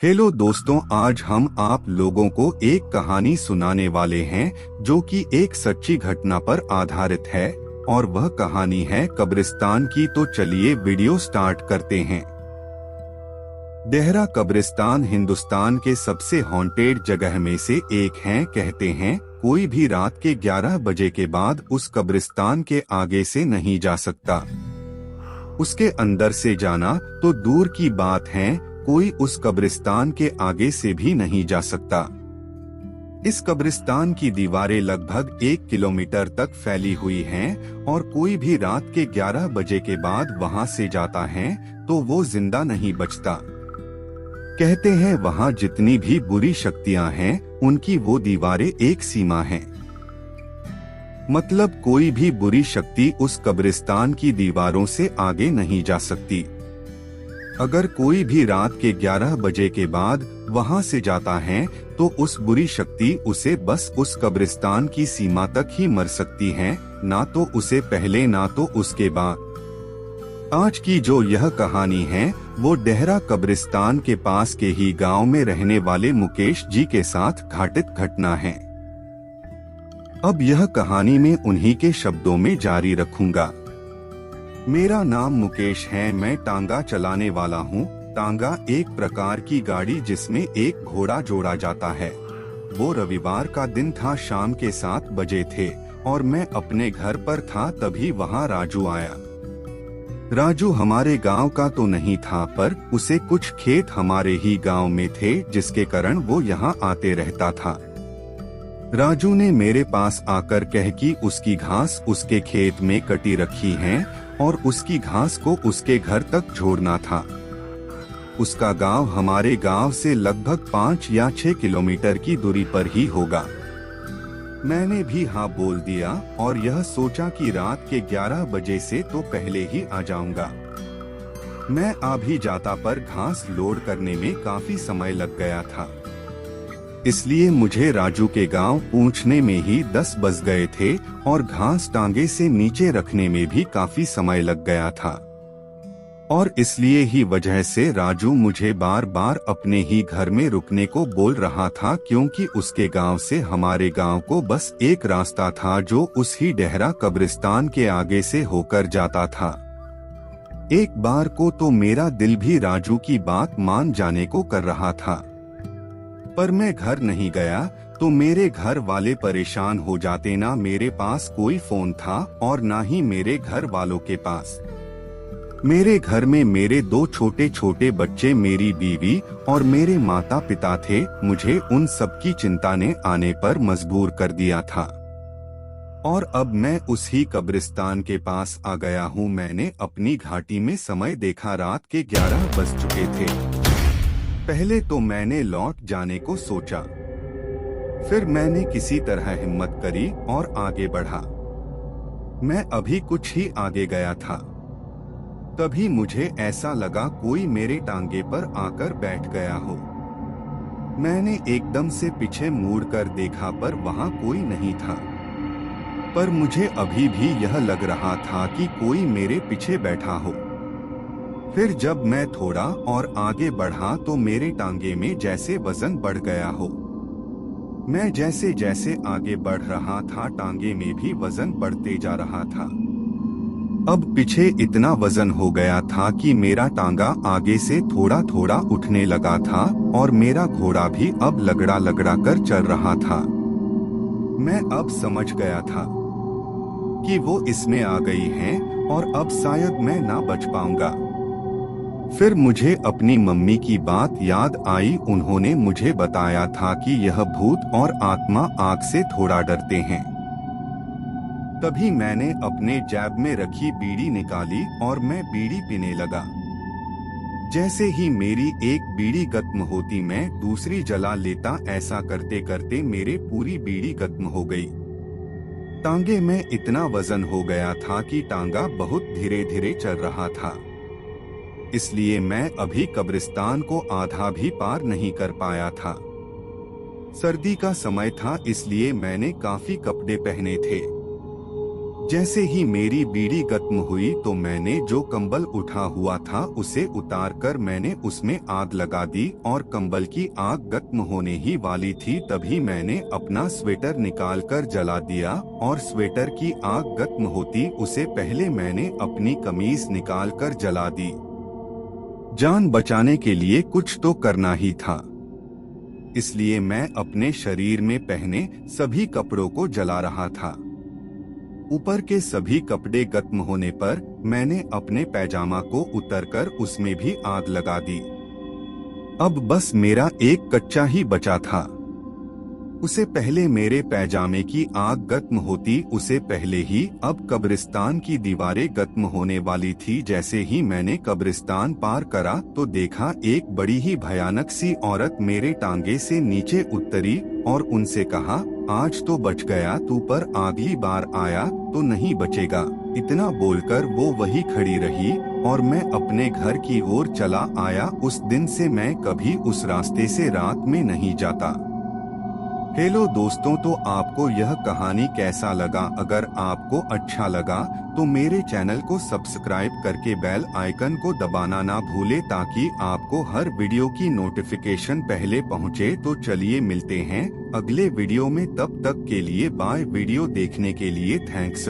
Hello दोस्तों, आज हम आप लोगों को एक कहानी सुनाने वाले हैं जो कि एक सच्ची घटना पर आधारित है और वह कहानी है कब्रिस्तान की। तो चलिए वीडियो स्टार्ट करते हैं। देहरा कब्रिस्तान हिंदुस्तान के सबसे हॉन्टेड जगह में से एक है। कहते हैं कोई भी रात के 11 बजे के बाद उस कब्रिस्तान के आगे से नहीं जा सकता। उसके अंदर से जाना तो दूर की बात है, कोई उस कब्रिस्तान के आगे से भी नहीं जा सकता। इस कब्रिस्तान की दीवारें लगभग 1 किलोमीटर तक फैली हुई हैं और कोई भी रात के 11 बजे के बाद वहां से जाता है तो वो जिंदा नहीं बचता। कहते हैं वहां जितनी भी बुरी शक्तियां हैं उनकी वो दीवारें एक सीमा है। मतलब कोई भी बुरी शक्ति उस कब्रिस्तान की दीवारों से आगे नहीं जा सकती। अगर कोई भी रात के 11 बजे के बाद वहां से जाता है तो उस बुरी शक्ति उसे बस उस कब्रिस्तान की सीमा तक ही मर सकती है, ना तो उसे पहले ना तो उसके बाद। आज की जो यह कहानी है वो देहरा कब्रिस्तान के पास के ही गांव में रहने वाले मुकेश जी के साथ घटित घटना है। अब यह कहानी में उन्हीं के शब्दों में जारी रखूंगा। मेरा नाम मुकेश है, मैं टांगा चलाने वाला हूँ। टांगा एक प्रकार की गाड़ी जिसमें एक घोड़ा जोड़ा जाता है। वो रविवार का दिन था, शाम के 7 बजे थे और मैं अपने घर पर था। तभी वहाँ राजू आया। राजू हमारे गांव का तो नहीं था, पर उसे कुछ खेत हमारे ही गांव में थे जिसके कारण वो यहाँ आते रहता था। राजू ने मेरे पास आकर कह कि उसकी घास उसके खेत में कटी रखी है और उसकी घास को उसके घर तक छोड़ना था। उसका गांव हमारे गांव से लगभग 5 या 6 किलोमीटर की दूरी पर ही होगा। मैंने भी हाँ बोल दिया और यह सोचा कि रात के 11 बजे से तो पहले ही आ जाऊंगा। मैं आ भी जाता, पर घास लोड करने में काफी समय लग गया था। इसलिए मुझे राजू के गांव पहुंचने में ही 10 बज गए थे और घास टांगे से नीचे रखने में भी काफी समय लग गया था। और इसलिए ही वजह से राजू मुझे बार बार अपने ही घर में रुकने को बोल रहा था, क्योंकि उसके गांव से हमारे गांव को बस एक रास्ता था जो उस ही देहरा कब्रिस्तान के आगे से होकर जाता था। एक बार को तो मेरा दिल भी राजू की बात मान जाने को कर रहा था, पर मैं घर नहीं गया तो मेरे घर वाले परेशान हो जाते। ना मेरे पास कोई फोन था और ना ही मेरे घर वालों के पास। मेरे घर में मेरे 2 छोटे छोटे बच्चे, मेरी बीवी और मेरे माता पिता थे। मुझे उन सब की चिंता ने आने पर मजबूर कर दिया था। और अब मैं उस ही कब्रिस्तान के पास आ गया हूँ। मैंने अपनी घाटी में समय देखा, रात के 11 बज चुके थे। पहले तो मैंने लौट जाने को सोचा, फिर मैंने किसी तरह हिम्मत करी और आगे बढ़ा। मैं अभी कुछ ही आगे गया था, तभी मुझे ऐसा लगा कोई मेरे टांगे पर आकर बैठ गया हो। मैंने एकदम से पीछे मुड़कर देखा, पर वहां कोई नहीं था। पर मुझे अभी भी यह लग रहा था कि कोई मेरे पीछे बैठा हो। फिर जब मैं थोड़ा और आगे बढ़ा तो मेरे टांगे में जैसे वजन बढ़ गया हो। मैं जैसे जैसे आगे बढ़ रहा था टांगे में भी वजन बढ़ते जा रहा था। अब पीछे इतना वजन हो गया था कि मेरा टांगा आगे से थोड़ा थोड़ा उठने लगा था और मेरा घोड़ा भी अब लगड़ा लगड़ा कर चल रहा था। मैं अब समझ गया था कि वो इसमें आ गई हैं और अब शायद मैं ना बच पाऊंगा। फिर मुझे अपनी मम्मी की बात याद आई। उन्होंने मुझे बताया था कि यह भूत और आत्मा आग से थोड़ा डरते हैं। तभी मैंने अपने जेब में रखी बीड़ी निकाली और मैं बीड़ी पीने लगा। जैसे ही मेरी एक बीड़ी खत्म होती मैं दूसरी जला लेता। ऐसा करते करते मेरे पूरी बीड़ी खत्म हो गई। टांगे में इतना वजन हो गया था कि टांगा बहुत धीरे धीरे चल रहा था। इसलिए मैं अभी कब्रिस्तान को आधा भी पार नहीं कर पाया था। सर्दी का समय था, इसलिए मैंने काफी कपड़े पहने थे। जैसे ही मेरी बीड़ी खत्म हुई तो मैंने जो कंबल उठा हुआ था उसे उतारकर मैंने उसमें आग लगा दी और कंबल की आग खत्म होने ही वाली थी तभी मैंने अपना स्वेटर निकालकर जला दिया और स्वेटर की आग खत्म होती उससे पहले मैंने अपनी कमीज निकालकर जला दी। जान बचाने के लिए कुछ तो करना ही था, इसलिए मैं अपने शरीर में पहने सभी कपड़ों को जला रहा था। ऊपर के सभी कपड़े खत्म होने पर मैंने अपने पैजामा को उतारकर उसमें भी आग लगा दी। अब बस मेरा एक कच्चा ही बचा था। उसे पहले मेरे पैजामे की आग खत्म होती उसे पहले ही अब कब्रिस्तान की दीवारें खत्म होने वाली थी। जैसे ही मैंने कब्रिस्तान पार करा तो देखा एक बड़ी ही भयानक सी औरत मेरे टांगे से नीचे उतरी और उनसे कहा, आज तो बच गया तू, पर अगली बार आया तो नहीं बचेगा। इतना बोलकर वो वही खड़ी रही और मैं अपने घर की ओर चला आया। उस दिन से मैं कभी उस रास्ते से रात में नहीं जाता। हेलो दोस्तों, तो आपको यह कहानी कैसा लगा? अगर आपको अच्छा लगा तो मेरे चैनल को सब्सक्राइब करके बेल आइकन को दबाना ना भूले ताकि आपको हर वीडियो की नोटिफिकेशन पहले पहुंचे। तो चलिए मिलते हैं अगले वीडियो में, तब तक के लिए बाय। वीडियो देखने के लिए थैंक्स।